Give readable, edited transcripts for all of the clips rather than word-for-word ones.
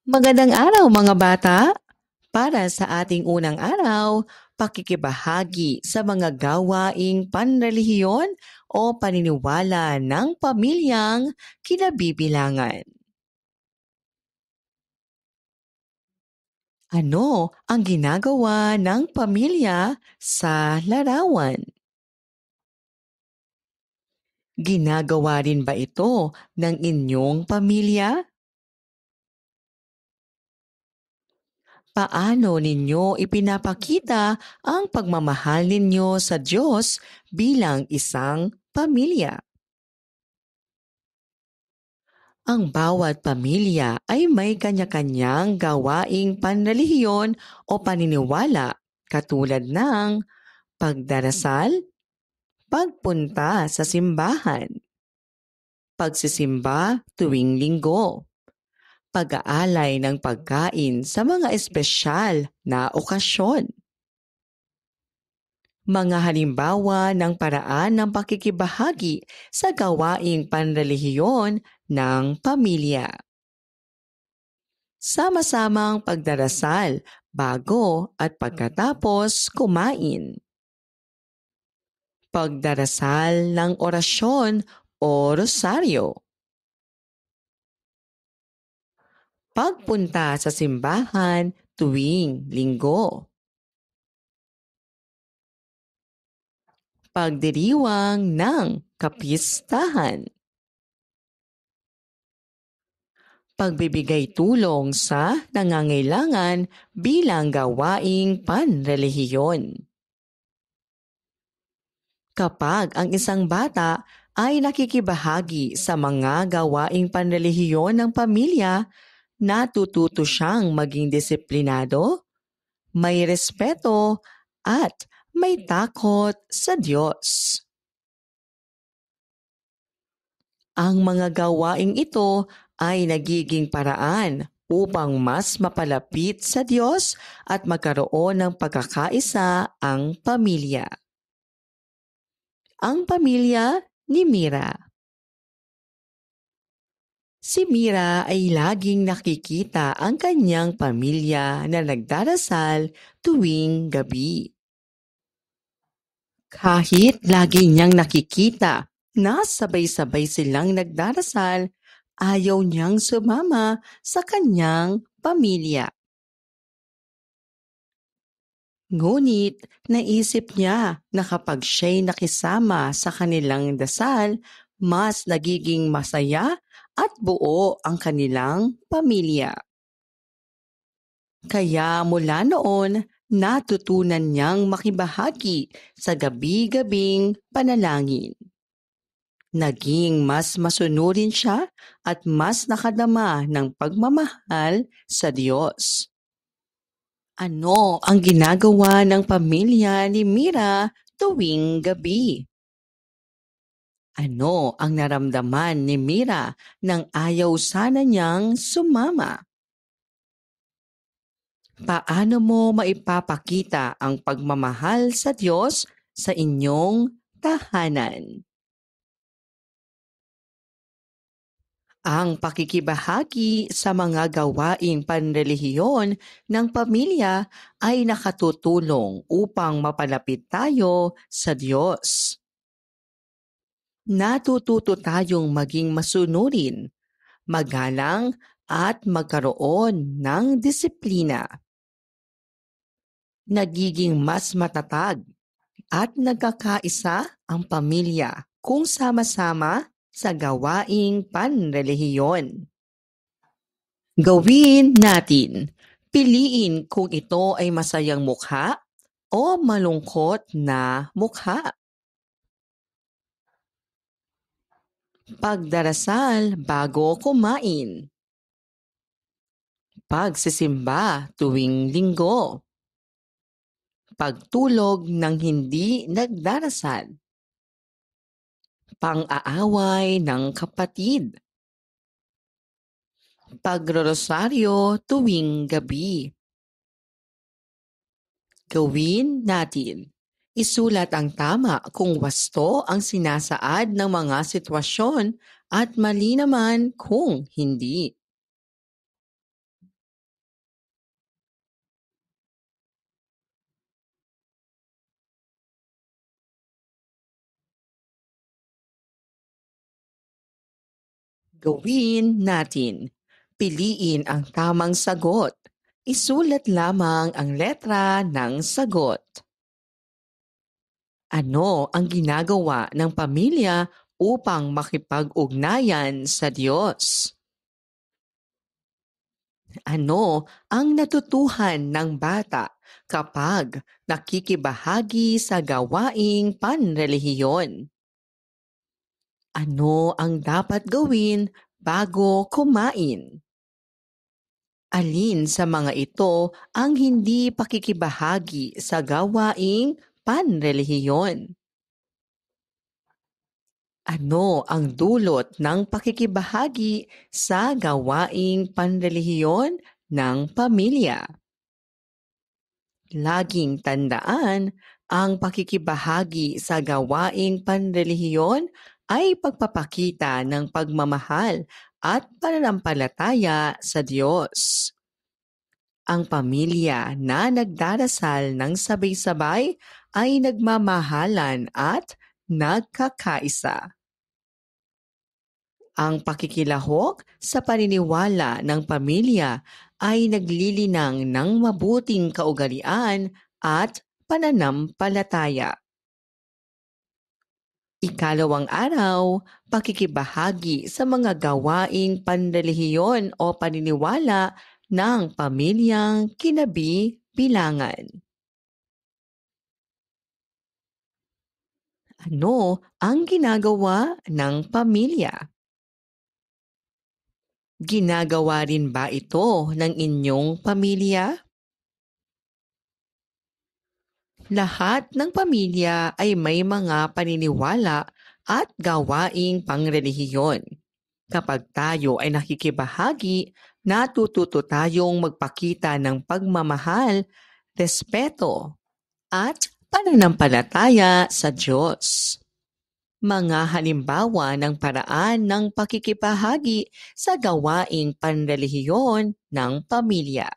Magandang araw mga bata! Para sa ating unang araw, pakikibahagi sa mga gawaing panrelihiyon o paniniwala ng pamilyang kinabibilangan. Ano ang ginagawa ng pamilya sa larawan? Ginagawa rin ba ito ng inyong pamilya? Paano ninyo ipinapakita ang pagmamahal ninyo sa Diyos bilang isang pamilya? Ang bawat pamilya ay may kanya-kanyang gawaing panrelihiyon o paniniwala katulad ng pagdarasal, pagpunta sa simbahan, pagsisimba tuwing linggo, pag-aalay ng pagkain sa mga espesyal na okasyon. Mga halimbawa ng paraan ng pakikibahagi sa gawaing panrelihiyon ng pamilya. Sama-samang pagdarasal bago at pagkatapos kumain. Pagdarasal ng orasyon o rosaryo. Pagpunta sa simbahan tuwing linggo. Pagdiriwang ng kapistahan. Pagbibigay tulong sa nangangailangan bilang gawaing panrelihiyon. Kapag ang isang bata ay nakikibahagi sa mga gawaing panrelihiyon ng pamilya, natututo siyang maging disiplinado, may respeto, at may takot sa Diyos. Ang mga gawaing ito ay nagiging paraan upang mas mapalapit sa Diyos at magkaroon ng pagkakaisa ang pamilya. Ang pamilya ni Mira. Si Mira ay laging nakikita ang kanyang pamilya na nagdarasal tuwing gabi. Kahit lagi niyang nakikita na sabay-sabay silang nagdarasal, ayaw niyang sumama sa kanyang pamilya. Ngunit naisip niya na kapag siya'y nakisama sa kanilang dasal, mas nagiging masaya at buo ang kanilang pamilya. Kaya mula noon, natutunan niyang makibahagi sa gabi-gabing panalangin. Naging mas masunurin siya at mas nakadama ng pagmamahal sa Diyos. Ano ang ginagawa ng pamilya ni Mira tuwing gabi? Ano ang naramdaman ni Mira nang ayaw sana niyang sumama? Paano mo maipapakita ang pagmamahal sa Diyos sa inyong tahanan? Ang pakikibahagi sa mga gawaing panrelihiyon ng pamilya ay nakatutulong upang mapalapit tayo sa Diyos. Natututo tayong maging masunurin, magalang at magkaroon ng disiplina. Nagiging mas matatag at nagkakaisa ang pamilya kung sama-sama sa gawaing panrelihiyon. Gawin natin. Piliin kung ito ay masayang mukha o malungkot na mukha. Pagdarasal bago kumain. Pagsisimba tuwing linggo. Pagtulog ng hindi nagdarasal. Pang-aaway ng kapatid. Pagrorosaryo tuwing gabi. Gawin natin. Isulat ang tama kung wasto ang sinasaad ng mga sitwasyon at mali naman kung hindi. Gawin natin. Piliin ang tamang sagot. Isulat lamang ang letra ng sagot. Ano ang ginagawa ng pamilya upang makipag-ugnayan sa Diyos? Ano ang natutuhan ng bata kapag nakikibahagi sa gawaing panrelihiyon? Ano ang dapat gawin bago kumain? Alin sa mga ito ang hindi pakikibahagi sa gawaing panrelihiyon? Ano ang dulot ng pakikibahagi sa gawaing panrelihiyon ng pamilya? Laging tandaan, ang pakikibahagi sa gawaing panrelihiyon ay pagpapakita ng pagmamahal at pananampalataya sa Diyos. Ang pamilya na nagdarasal ng sabay-sabay ay nagmamahalan at nagkakaisa. Ang pakikilahok sa paniniwala ng pamilya ay naglilinang ng mabuting kaugalian at pananampalataya. Ikalawang araw, pakikibahagi sa mga gawaing panrelihiyon o paniniwala ng pamilyang kinabibilangan. Ano ang ginagawa ng pamilya? Ginagawa rin ba ito ng inyong pamilya? Lahat ng pamilya ay may mga paniniwala at gawaing pangrelihiyon. Kapag tayo ay nakikibahagi, natututo tayong magpakita ng pagmamahal, respeto, at pananampalataya sa Diyos. Mga halimbawa ng paraan ng pakikibahagi sa gawaing panrelihiyon ng pamilya.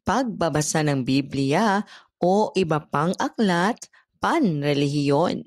Pagbabasa ng Biblia o iba pang aklat, panrelihiyon.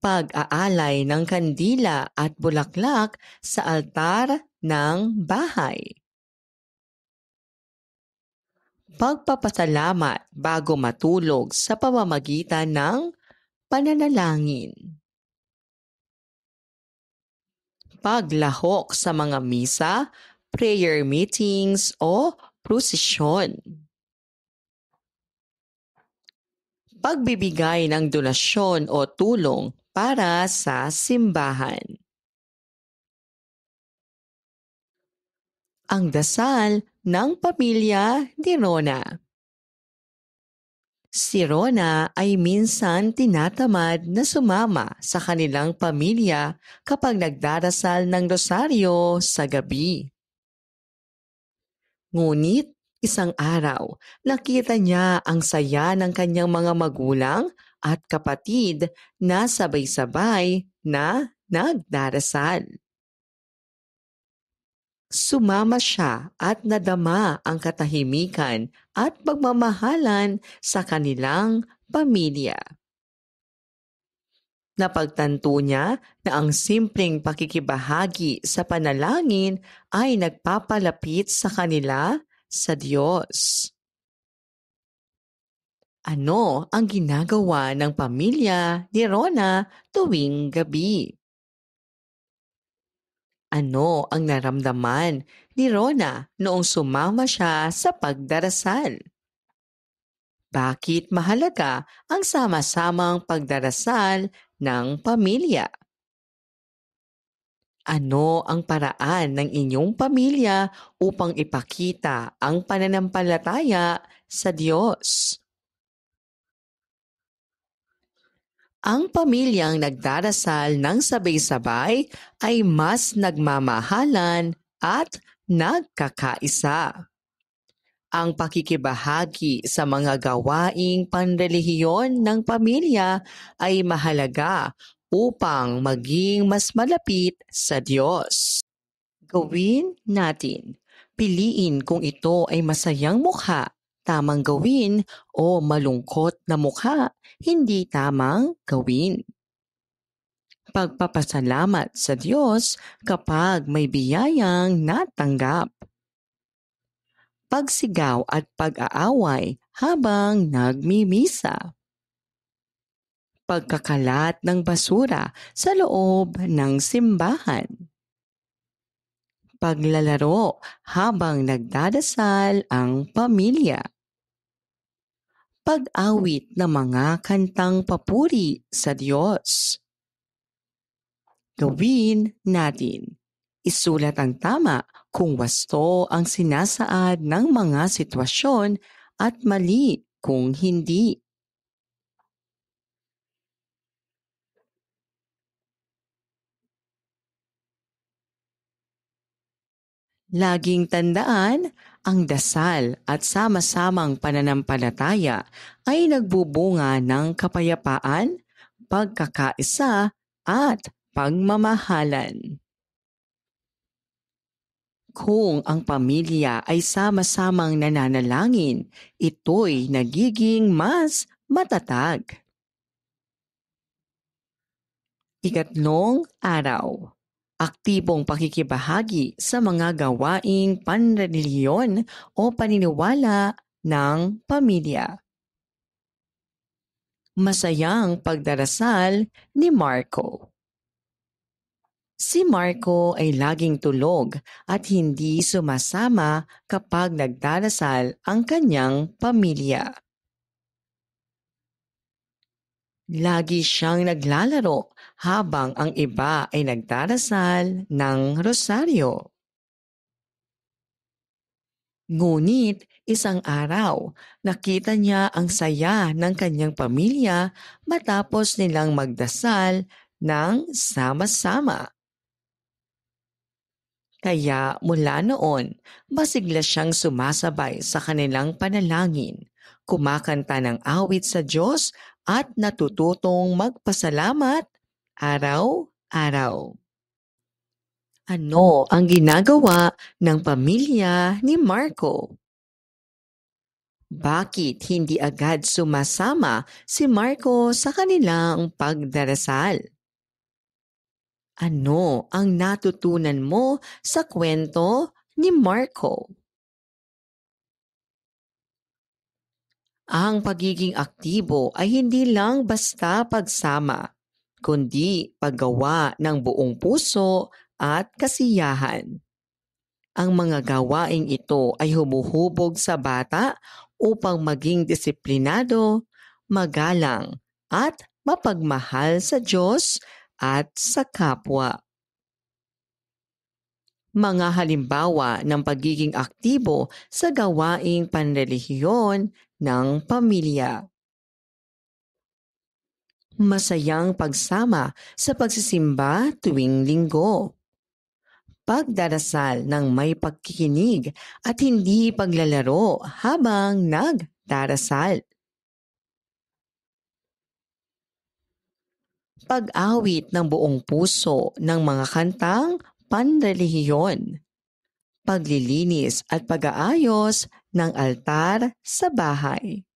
Pag-aalay ng kandila at bulaklak sa altar ng bahay. Pagpapasalamat bago matulog sa pamamagitan ng pananalangin. Paglahok sa mga misa, prayer meetings o prosesyon. Pagbibigay ng donasyon o tulong para sa simbahan. Ang dasal ng pamilya ni Rona. Si Rona ay minsan tinatamad na sumama sa kanilang pamilya kapag nagdarasal ng rosaryo sa gabi. Ngunit isang araw, nakita niya ang saya ng kanyang mga magulang at kapatid na sabay-sabay na nagdarasal. Sumama siya at nadama ang katahimikan at pagmamahalan sa kanilang pamilya. Napagtanto niya na ang simpleng pakikibahagi sa panalangin ay nagpapalapit sa kanila sa Diyos. Ano ang ginagawa ng pamilya ni Rona tuwing gabi? Ano ang naramdaman ni Rona noong sumama siya sa pagdarasal? Bakit mahalaga ang sama-samang pagdarasal ng pamilya? Ano ang paraan ng inyong pamilya upang ipakita ang pananampalataya sa Diyos? Ang pamilyang nagdarasal ng sabay-sabay ay mas nagmamahalan at nagkakaisa. Ang pakikibahagi sa mga gawaing panrelihiyon ng pamilya ay mahalaga upang maging mas malapit sa Diyos. Gawin natin. Piliin kung ito ay masayang mukha, tamang gawin, o malungkot na mukha, hindi tamang gawin. Pagpapasalamat sa Diyos kapag may biyayang natanggap. Pagsigaw at pag-aaway habang nagmimisa. Pagkakalat ng basura sa loob ng simbahan. Paglalaro habang nagdadasal ang pamilya. Pag-awit ng mga kantang papuri sa Diyos. Gawin natin. Isulat ang tama kung wasto ang sinasaad ng mga sitwasyon at mali kung hindi. Laging tandaan, ang dasal at sama-samang pananampalataya ay nagbubunga ng kapayapaan, pagkakaisa at pagmamahalan. Kung ang pamilya ay sama-samang nananalangin, ito'y nagiging mas matatag. Ikatlong araw. Aktibong pakikibahagi sa mga gawaing panrelihiyon o paniniwala ng pamilya. Masayang pagdarasal ni Marco. Si Marco ay laging tulog at hindi sumasama kapag nagdarasal ang kanyang pamilya. Lagi siyang naglalaro habang ang iba ay nagdarasal ng rosaryo. Ngunit isang araw, nakita niya ang saya ng kanyang pamilya matapos nilang magdasal ng sama-sama. Kaya mula noon, masigla siyang sumasabay sa kanilang panalangin, kumakanta ng awit sa Diyos at natututong magpasalamat araw-araw. Ano ang ginagawa ng pamilya ni Marco? Bakit hindi agad sumasama si Marco sa kanilang pagdarasal? Ano ang natutunan mo sa kwento ni Marco? Ang pagiging aktibo ay hindi lang basta pagsama, kundi paggawa ng buong puso at kasiyahan. Ang mga gawaing ito ay humuhubog sa bata upang maging disiplinado, magalang at mapagmahal sa Diyos at sa kapwa. Mga halimbawa ng pagiging aktibo sa gawaing panrelihiyon ng pamilya. Masayang pagsama sa pagsisimba tuwing linggo. Pagdarasal ng may pagkikinig at hindi paglalaro habang nagdarasal. Pag-awit ng buong puso ng mga kantang panrelihiyon. Paglilinis at pag-aayos ng altar sa bahay.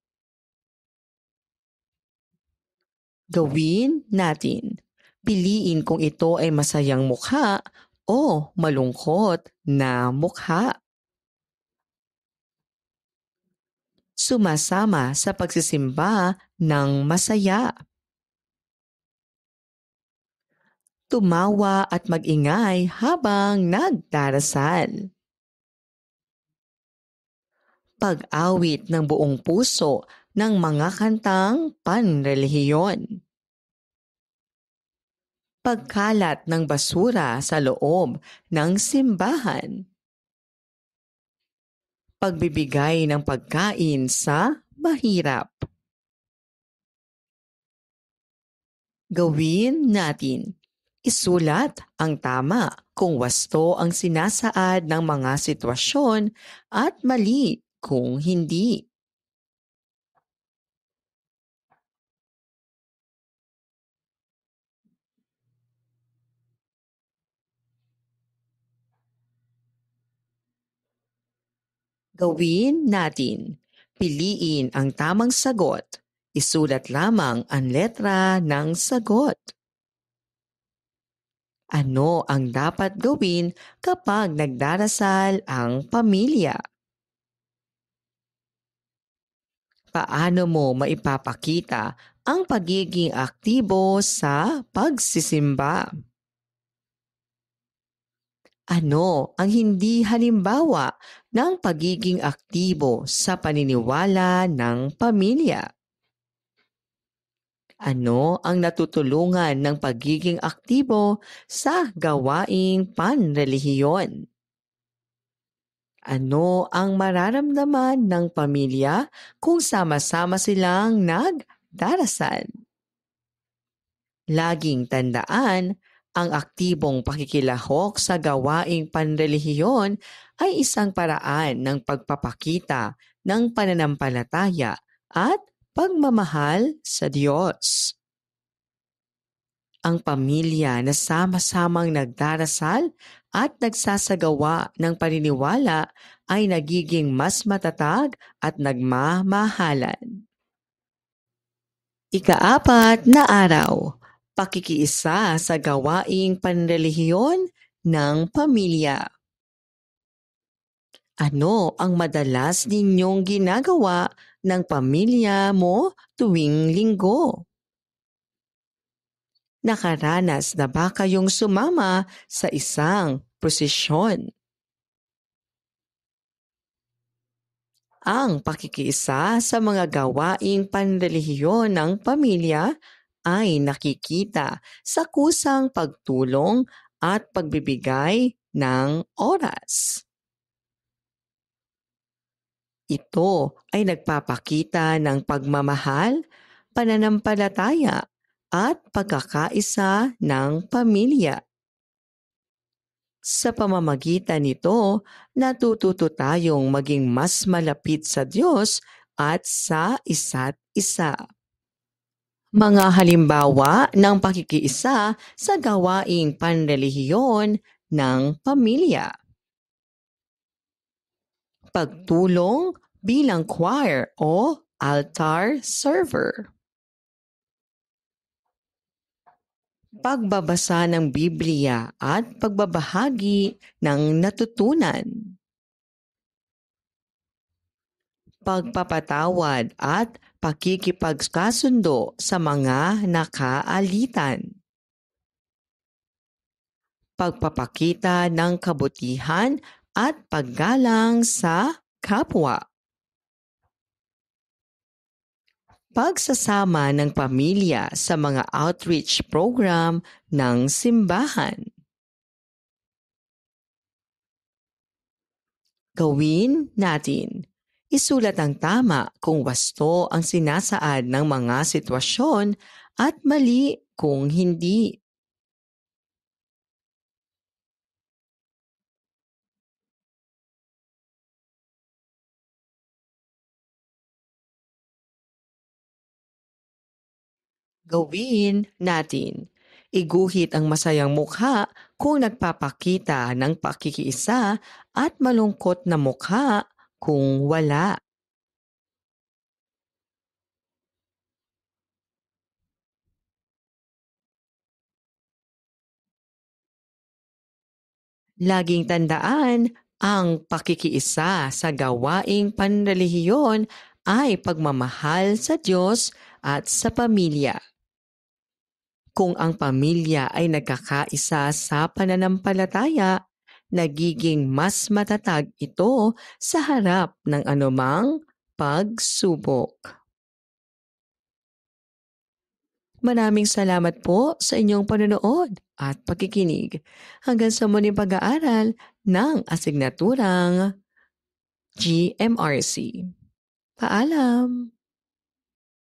Gawin natin. Piliin kung ito ay masayang mukha o malungkot na mukha. Sumasama sa pagsisimba ng masaya. Tumawa at mag-ingay habang nagdarasal. Pag-awit ng buong puso ng mga kantang panrelihiyon. Pagkalat ng basura sa loob ng simbahan. Pagbibigay ng pagkain sa mahirap. Gawin natin. Isulat ang tama kung wasto ang sinasaad ng mga sitwasyon at mali kung hindi. Gawin natin. Piliin ang tamang sagot. Isulat lamang ang letra ng sagot. Ano ang dapat gawin kapag nagdarasal ang pamilya? Paano mo maipapakita ang pagiging aktibo sa pagsisimba? Ano ang hindi halimbawa ng pagiging aktibo sa paniniwala ng pamilya? Ano ang natutulungan ng pagiging aktibo sa gawaing panrelihiyon? Ano ang mararamdaman ng pamilya kung sama-sama silang nagdarasal? Laging tandaan, ang aktibong pakikilahok sa gawaing panrelihiyon ay isang paraan ng pagpapakita ng pananampalataya at pagmamahal sa Diyos. Ang pamilya na sama-samang nagdarasal at nagsasagawa ng paniniwala ay nagiging mas matatag at nagmamahalan. Ikaapat na araw, pakikiisa sa gawaing panrelihiyon ng pamilya. Ano ang madalas ninyong ginagawa ng pamilya mo tuwing linggo? Nakaranas na ba kayong sumama sa isang prosesyon? Ang pakikiisa sa mga gawaing panrelihiyon ng pamilya ay nakikita sa kusang pagtulong at pagbibigay ng oras. Ito ay nagpapakita ng pagmamahal, pananampalataya at pagkakaisa ng pamilya. Sa pamamagitan nito, natututo tayong maging mas malapit sa Diyos at sa isa't isa. Mga halimbawa ng pakikiisa sa gawaing panrelihiyon ng pamilya. Pagtulong bilang choir o altar server. Pagbabasa ng Biblia at pagbabahagi ng natutunan. Pagpapatawad at pakikipagkasundo sa mga nakaalitan. Pagpapakita ng kabutihan at paggalang sa kapwa. Pagsasama ng pamilya sa mga outreach program ng simbahan. Gawin natin. Isulat ang tama kung wasto ang sinasaad ng mga sitwasyon at mali kung hindi. Gawin natin. Iguhit ang masayang mukha kung nagpapakita ng pakikiisa at malungkot na mukha kung wala. Laging tandaan, ang pakikiisa sa gawaing panrelihiyon ay pagmamahal sa Diyos at sa pamilya. Kung ang pamilya ay nagkakaisa sa pananampalataya, nagiging mas matatag ito sa harap ng anumang pagsubok. Maraming salamat po sa inyong panonood at pakikinig. Hanggang sa muling pag-aaral ng asignaturang GMRC. Paalam!